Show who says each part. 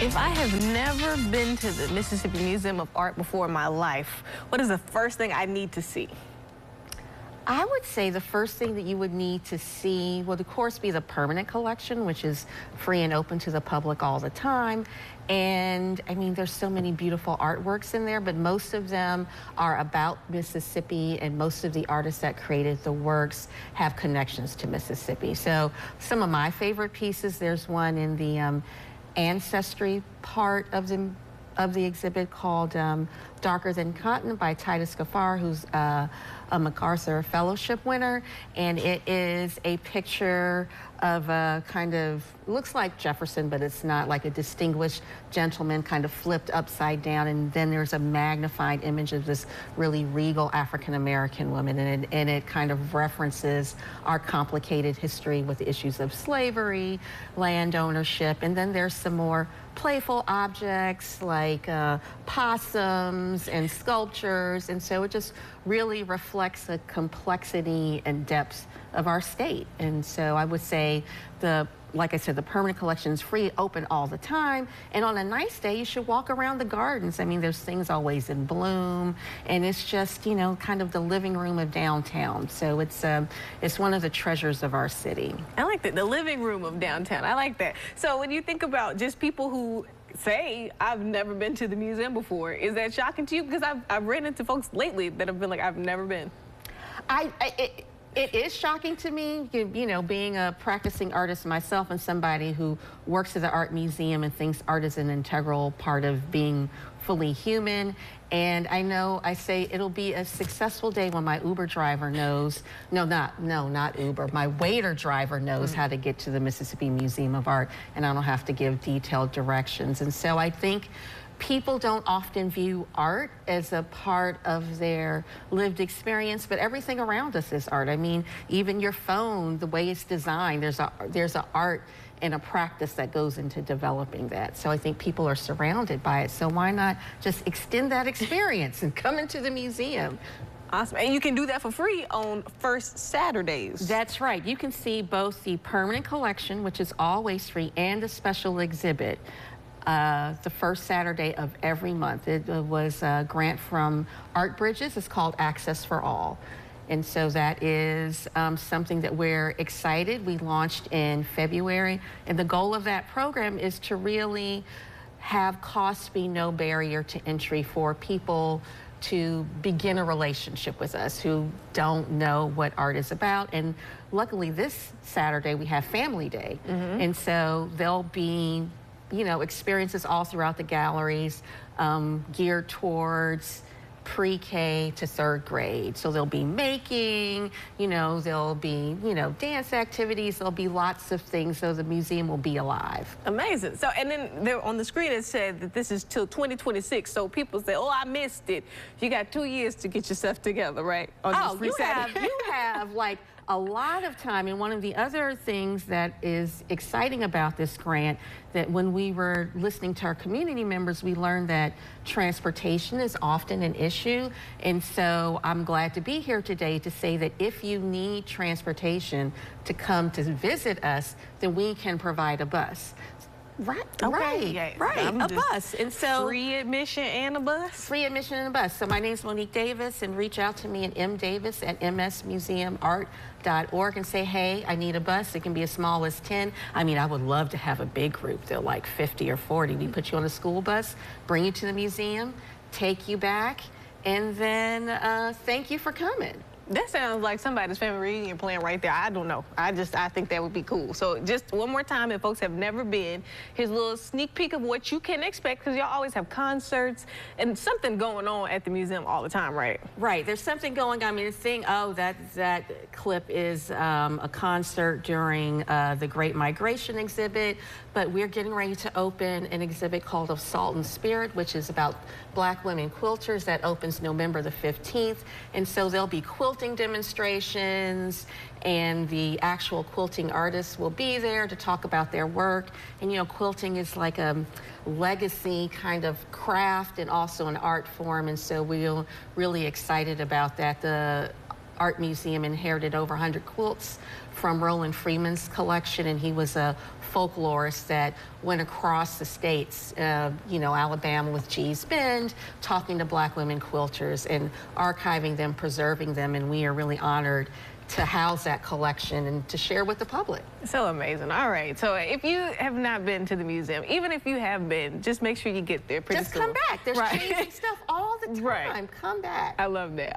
Speaker 1: If I have never been to the Mississippi Museum of Art before in my life, what is the first thing I need to see?
Speaker 2: I would say the first thing that you would need to see would, of course, be the permanent collection, which is free and open to the public all the time. And I mean, there's so many beautiful artworks in there, but most of them are about Mississippi, and most of the artists that created the works have connections to Mississippi. So some of my favorite pieces, there's one in the ancestry part of the exhibit called Darker Than Cotton by Titus Gaffar, who's a MacArthur Fellowship winner. And it is a picture of a kind of, looks like Jefferson, but it's not, like a distinguished gentleman kind of flipped upside down. And then there's a magnified image of this really regal African-American woman. And it kind of references our complicated history with the issues of slavery, land ownership. And then there's some more playful objects like possums and sculptures. And so it just really reflects the complexity and depth of our state. And so I would say like I said, the permanent collection is free, open all the time. And on a nice day, you should walk around the gardens. I mean, there's things always in bloom, and it's just, you know, kind of the living room of downtown. So it's one of the treasures of our city.
Speaker 1: I like that, the living room of downtown. I like that. So when you think about just people who say, I've never been to the museum before, is that shocking to you? Because I've ran into folks lately that have been like, I've never been.
Speaker 2: It is shocking to me, you know, being a practicing artist myself and somebody who works at the art museum and thinks art is an integral part of being fully human. And I know I say it'll be a successful day when my Uber driver knows, not Uber, my waiter driver knows how to get to the Mississippi Museum of Art, and I don't have to give detailed directions. And so I think people don't often view art as a part of their lived experience, but everything around us is art. I mean, even your phone, the way it's designed, there's an art and a practice that goes into developing that. So I think people are surrounded by it. So why not just extend that experience and come into the museum?
Speaker 1: Awesome. And you can do that for free on first Saturdays.
Speaker 2: That's right. You can see both the permanent collection, which is always free, and the special exhibit the first Saturday of every month. It was a grant from Art Bridges. It's called Access for All. And so that is something that we're excited. We launched in February, and the goal of that program is to really have cost be no barrier to entry for people to begin a relationship with us who don't know what art is about. And luckily this Saturday we have Family Day. And so there'll be, you know, experiences all throughout the galleries geared towards pre-K to third grade. So there'll be making, you know, there'll be, you know, dance activities, there'll be lots of things, so the museum will be alive.
Speaker 1: Amazing. So, and then there on the screen it said that this is till 2026, so people say, oh, I missed it. You got 2 years to get yourself together, right?
Speaker 2: Oh, you have like a lot of time. And one of the other things that is exciting about this grant, that when we were listening to our community members, we learned that transportation is often an issue. And so I'm glad to be here today to say that if you need transportation to come to visit us, then we can provide a bus. Right,
Speaker 1: okay.
Speaker 2: right, a bus. And so
Speaker 1: free admission and a bus?
Speaker 2: Free admission and a bus. So my name's Monique Davis, and reach out to me at mdavis@msmuseumart.org and say, hey, I need a bus. It can be as small as 10. I mean, I would love to have a big group. They're like 50 or 40. We put you on a school bus, bring you to the museum, take you back, and then thank you for coming.
Speaker 1: That sounds like somebody's family reunion plan right there. I don't know. I think that would be cool. So just one more time, if folks have never been, here's a little sneak peek of what you can expect, because y'all always have concerts and something going on at the museum all the time, right?
Speaker 2: Right. There's something going on. I mean, the thing, that clip is a concert during the Great Migration exhibit, but we're getting ready to open an exhibit called Of Salt and Spirit, which is about Black women quilters. That opens November the 15th. And so there'll be quilting demonstrations, and the actual quilting artists will be there to talk about their work. And, you know, quilting is like a legacy kind of craft and also an art form, and so we're really excited about that. The Art Museum inherited over 100 quilts from Roland Freeman's collection, and he was a folklorist that went across the states, you know, Alabama with Gee's Bend, talking to Black women quilters and archiving them, preserving them, and we are really honored to house that collection and to share with the public.
Speaker 1: So amazing. All right. So if you have not been to the museum, even if you have been, just make sure you get there. Pretty
Speaker 2: just
Speaker 1: soon.
Speaker 2: come back. There's
Speaker 1: right.
Speaker 2: changing stuff all the time.
Speaker 1: Right.
Speaker 2: Come back.
Speaker 1: I love that.